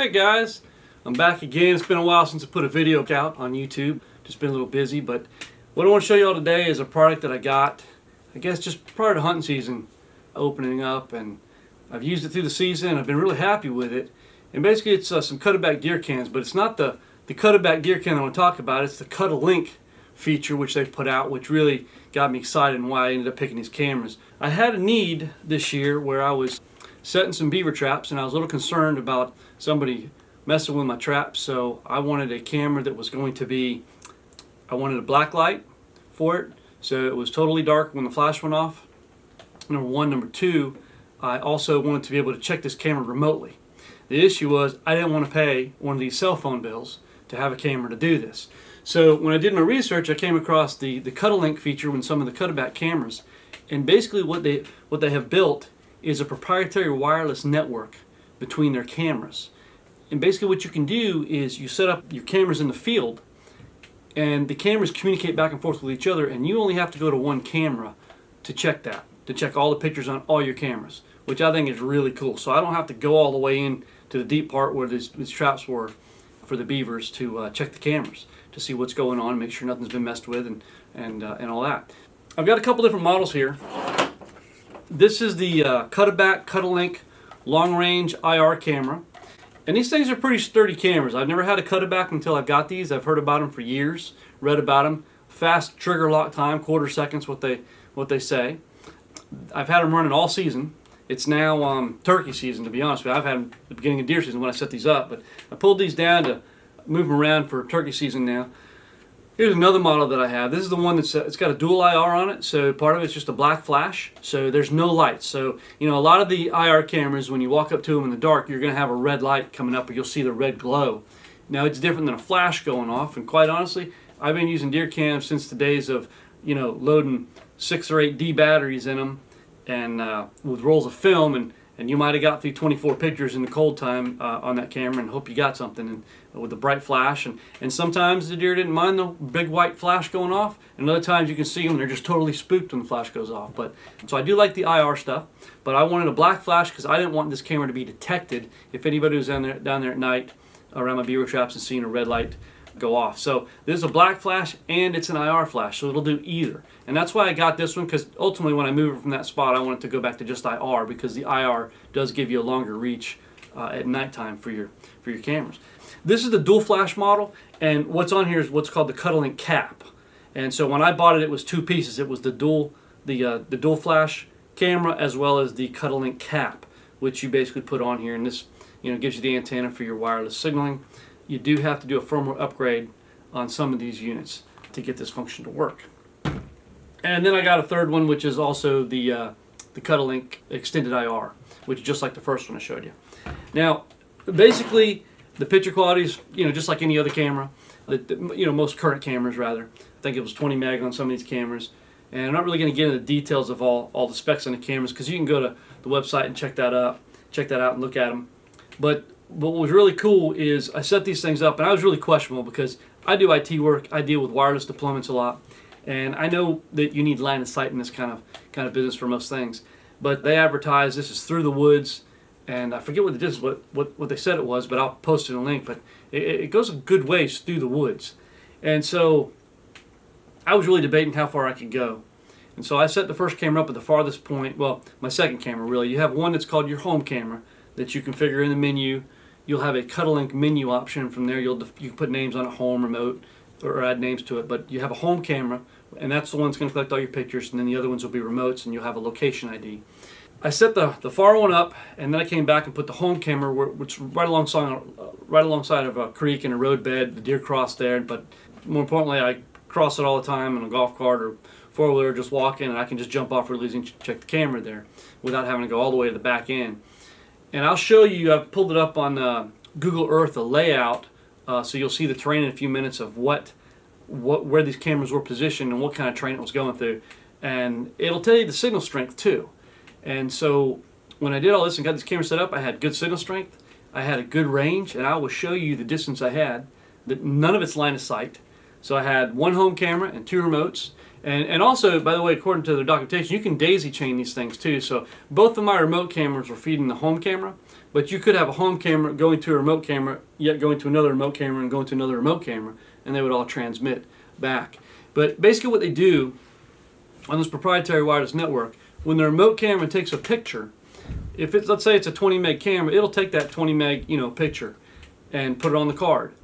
Hey guys, I'm back again. It's been a while since I put a video out on YouTube. Just been a little busy, but what I want to show you all today is a product that I got, I guess just prior to hunting season opening up, and I've used it through the season and I've been really happy with it. And basically it's some Cuddeback deer cans, but it's not the Cuddeback deer can I want to talk about. It's the Cuddlink feature which they've put out, which really got me excited and why I ended up picking these cameras. I had a need this year where I was setting some beaver traps and I was a little concerned about somebody messing with my traps, so I wanted a camera that was going to be, I wanted a black light for it, so it was totally dark when the flash went off, number one. Number two, I also wanted to be able to check this camera remotely. The issue was I didn't want to pay one of these cell phone bills to have a camera to do this. So when I did my research, I came across the Cuddlink feature in some of the Cuddeback cameras, and basically what they have built is a proprietary wireless network between their cameras. And basically what you can do is you set up your cameras in the field and the cameras communicate back and forth with each other, and you only have to go to one camera to check that, to check all the pictures on all your cameras, which I think is really cool. So I don't have to go all the way in to the deep part where these traps were for the beavers to check the cameras to see what's going on, make sure nothing's been messed with and all that. I've got a couple different models here. This is the Cuddeback Cuddelink long range IR camera. And these things are pretty sturdy cameras. I've never had a Cuddeback until I've got these. I've heard about them for years, read about them. Fast trigger lock time, quarter seconds, what they say. I've had them running all season. It's now turkey season, to be honest with you. I've had them at the beginning of deer season when I set these up, but I pulled these down to move them around for turkey season now. Here's another model that I have. This is the one that's it's got a dual IR on it, so part of it's just a black flash, so there's no lights. So you know, a lot of the IR cameras, when you walk up to them in the dark, you're going to have a red light coming up, or you'll see the red glow. Now it's different than a flash going off, and quite honestly, I've been using deer cams since the days of, you know, loading 6 or 8 D batteries in them, and with rolls of film, and you might have got through 24 pictures in the cold time on that camera and hope you got something, and with the bright flash, and sometimes the deer didn't mind the big white flash going off, and other times you can see them, they're just totally spooked when the flash goes off. But so I do like the IR stuff, but I wanted a black flash because I didn't want this camera to be detected if anybody was down there at night around my beaver traps and seeing a red light go off. So this is a black flash and it's an IR flash, so it'll do either. And that's why I got this one, because ultimately when I move it from that spot, I want it to go back to just IR, because the IR does give you a longer reach at nighttime for your cameras. This is the dual flash model, and what's on here is what's called the Cuddlink cap. And so when I bought it, it was 2 pieces. It was the dual flash camera as well as the Cuddlink cap, which you basically put on here, and this, you know, gives you the antenna for your wireless signaling. You do have to do a firmware upgrade on some of these units to get this function to work. And then I got a third one, which is also the Cuddlink extended IR, which is just like the first one I showed you. Now, basically, the picture quality is, you know, just like any other camera. You know, most current cameras, rather. I think it was 20 meg on some of these cameras. And I'm not really going to get into the details of all the specs on the cameras, because you can go to the website and check that out and look at them. But what was really cool is I set these things up, and I was really questionable because I do IT work. I deal with wireless deployments a lot, and I know that you need line of sight in this kind of business for most things. But they advertise this is through the woods. And I forget what it is, what they said it was, but I'll post it in a link. But it goes a good ways through the woods. And so I was really debating how far I could go. And so I set the first camera up at the farthest point, well, my second camera really. You have one that's called your home camera that you configure in the menu. You'll have a Cuddlink menu option. From there you can put names on it, home, remote, or add names to it. But you have a home camera, and that's the one that's going to collect all your pictures, and then the other ones will be remotes, and you'll have a location ID. I set the far one up, and then I came back and put the home camera, which right alongside of a creek and a roadbed. The deer cross there, but more importantly, I cross it all the time in a golf cart or four-wheeler, just walking, and I can just jump off really easy and check the camera there without having to go all the way to the back end. And I'll show you. I've pulled it up on Google Earth, a layout, so you'll see the terrain in a few minutes of where these cameras were positioned and what kind of terrain it was going through, and it'll tell you the signal strength too. And so when I did all this and got this camera set up, I had good signal strength, I had a good range, and I will show you the distance I had. None of it's line of sight. So I had one home camera and 2 remotes, And also, by the way, according to the documentation, you can daisy chain these things too. So both of my remote cameras were feeding the home camera, but you could have a home camera going to a remote camera, yet going to another remote camera and going to another remote camera, and they would all transmit back. But basically what they do on this proprietary wireless network, when the remote camera takes a picture, if it's, let's say it's a 20 meg camera, it'll take that 20 meg picture and put it on the card.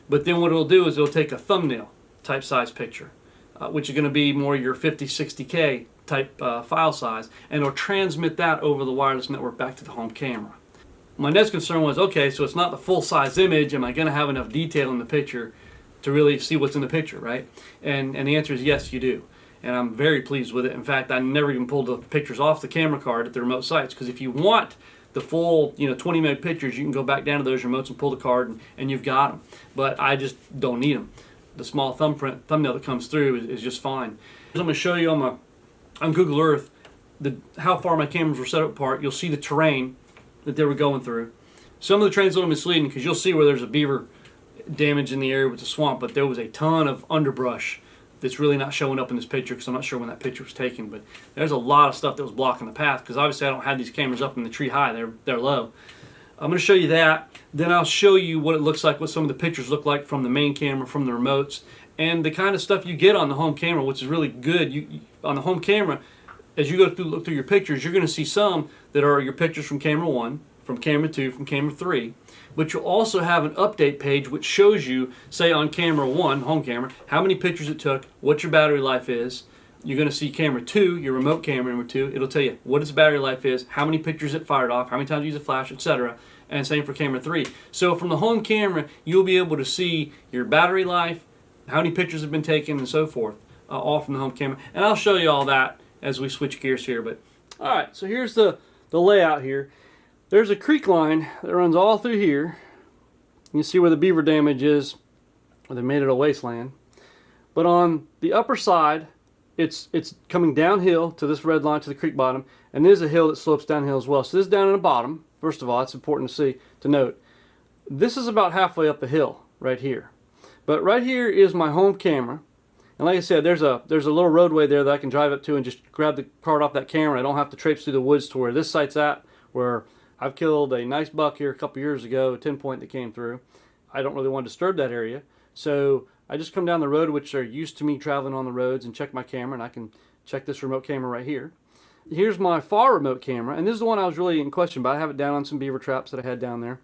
But then what it'll do is it'll take a thumbnail type size picture, which is going to be more your 50, 60K type file size, and it'll transmit that over the wireless network back to the home camera. My next concern was, okay, so it's not the full size image. Am I going to have enough detail in the picture to really see what's in the picture, right? And the answer is yes, you do. And I'm very pleased with it. In fact, I never even pulled the pictures off the camera card at the remote sites, because if you want the full 20 meg pictures, you can go back down to those remotes and pull the card, and you've got them. But I just don't need them. The small thumbnail that comes through is just fine. I'm going to show you on Google Earth how far my cameras were set apart. You'll see the terrain that they were going through. Some of the terrain's a little misleading, because you'll see where there's a beaver damage in the area with the swamp, but there was a ton of underbrush that's really not showing up in this picture, because I'm not sure when that picture was taken. But there's a lot of stuff that was blocking the path, because obviously I don't have these cameras up in the tree high. They're low. I'm going to show you that. Then I'll show you what it looks like, what some of the pictures look like from the main camera, from the remotes, and the kind of stuff you get on the home camera, which is really good. You on the home camera, as you look through your pictures, you're going to see some that are your pictures from camera 1, from camera 2, from camera 3. But you'll also have an update page which shows you, say on camera 1, home camera, how many pictures it took, what your battery life is. You're going to see camera 2, your remote camera number 2. It'll tell you what its battery life is, how many pictures it fired off, how many times you use a flash, etc. And same for camera 3. So from the home camera, you'll be able to see your battery life, how many pictures have been taken, and so forth, all from the home camera. And I'll show you all that as we switch gears here. But all right, so here's the layout here. There's a creek line that runs all through here. You can see where the beaver damage is, where they made it a wasteland. But on the upper side, it's coming downhill to this red line to the creek bottom, and there's a hill that slopes downhill as well. So this is down in the bottom. First of all, it's important to note. This is about halfway up the hill right here. But right here is my home camera. And like I said, there's a little roadway there that I can drive up to and just grab the card off that camera. I don't have to traipse through the woods to where this site's at, where I've killed a nice buck here a couple years ago, a 10-point that came through. I don't really want to disturb that area. So I just come down the road, which are used to me traveling on the roads, and check my camera, and I can check this remote camera right here. Here's my far remote camera, and this is the one I was really in question about. I have it down on some beaver traps that I had down there.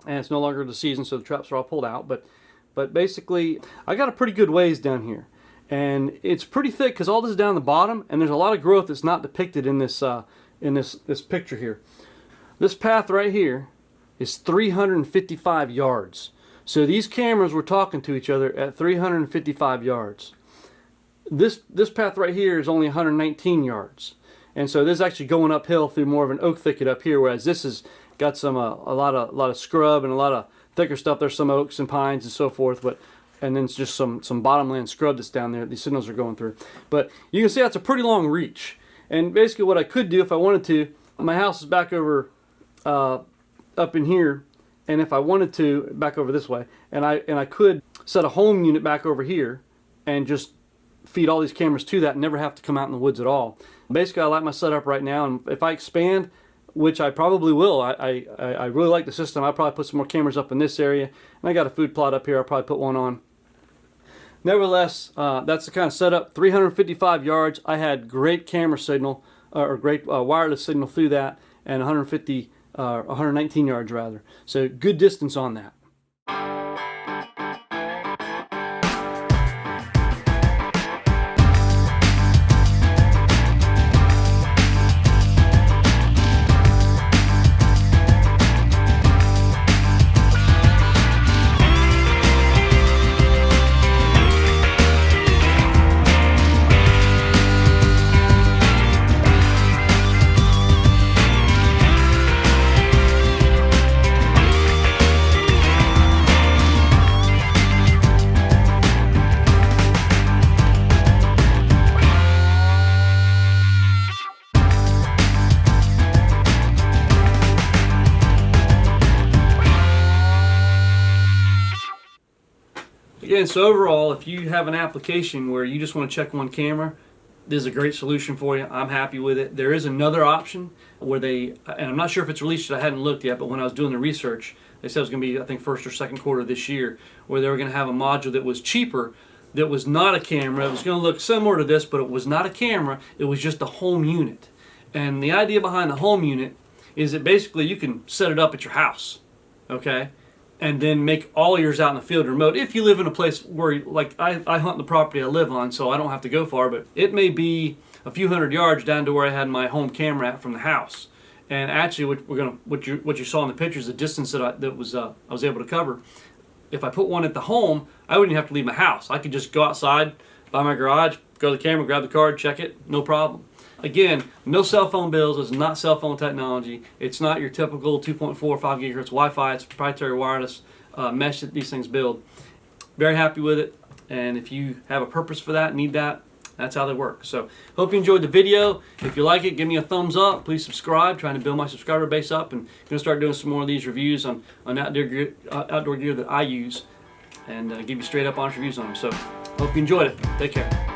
And it's no longer the season, so the traps are all pulled out. But basically, I got a pretty good ways down here. And it's pretty thick, because all this is down the bottom, and there's a lot of growth that's not depicted in this picture here. This path right here is 355 yards. So these cameras were talking to each other at 355 yards. This path right here is only 119 yards. And so this is actually going uphill through more of an oak thicket up here, whereas this has got some a lot of scrub and a lot of thicker stuff. There's some oaks and pines and so forth, and then it's just some bottomland scrub that's down there these signals are going through. But you can see that's a pretty long reach. And basically what I could do if I wanted to, my house is back over up in here, and if I wanted to, back over this way, and I could set a home unit back over here and just feed all these cameras to that and never have to come out in the woods at all. Basically, I like my setup right now, and if I expand, which I probably will, I really like the system. I'll probably put some more cameras up in this area, and I got a food plot up here. I'll probably put one on. Nevertheless, that's the kind of setup. 355 yards. I had great camera signal, or great wireless signal through that, and 119 yards rather. So good distance on that. man, so overall, if you have an application where you just want to check one camera, this is a great solution for you. I'm happy with it. There is another option where and I'm not sure if it's released yet, I hadn't looked yet, but when I was doing the research, they said it was going to be, I think, first or second quarter of this year, where they were going to have a module that was cheaper, that was not a camera. It was going to look similar to this, but it was not a camera. It was just a home unit. And the idea behind the home unit is that basically you can set it up at your house, okay? And then make all yours out in the field remote. If you live in a place where, like I hunt the property I live on, so I don't have to go far, but it may be a few hundred yards down to where I had my home camera at from the house. And actually, what you saw in the pictures, the distance that I was able to cover. If I put one at the home, I wouldn't have to leave my house. I could just go outside, by my garage, go to the camera, grab the card, check it, no problem. Again, no cell phone bills. It's not cell phone technology. It's not your typical 2.4 or 5 gigahertz Wi-Fi. It's proprietary wireless mesh that these things build. Very happy with it. And if you have a purpose for that, need that, that's how they work. So hope you enjoyed the video. If you like it, give me a thumbs up. Please subscribe. Trying to build my subscriber base up, and going to start doing some more of these reviews on outdoor gear that I use, and give you straight up honest reviews on them. So hope you enjoyed it. Take care.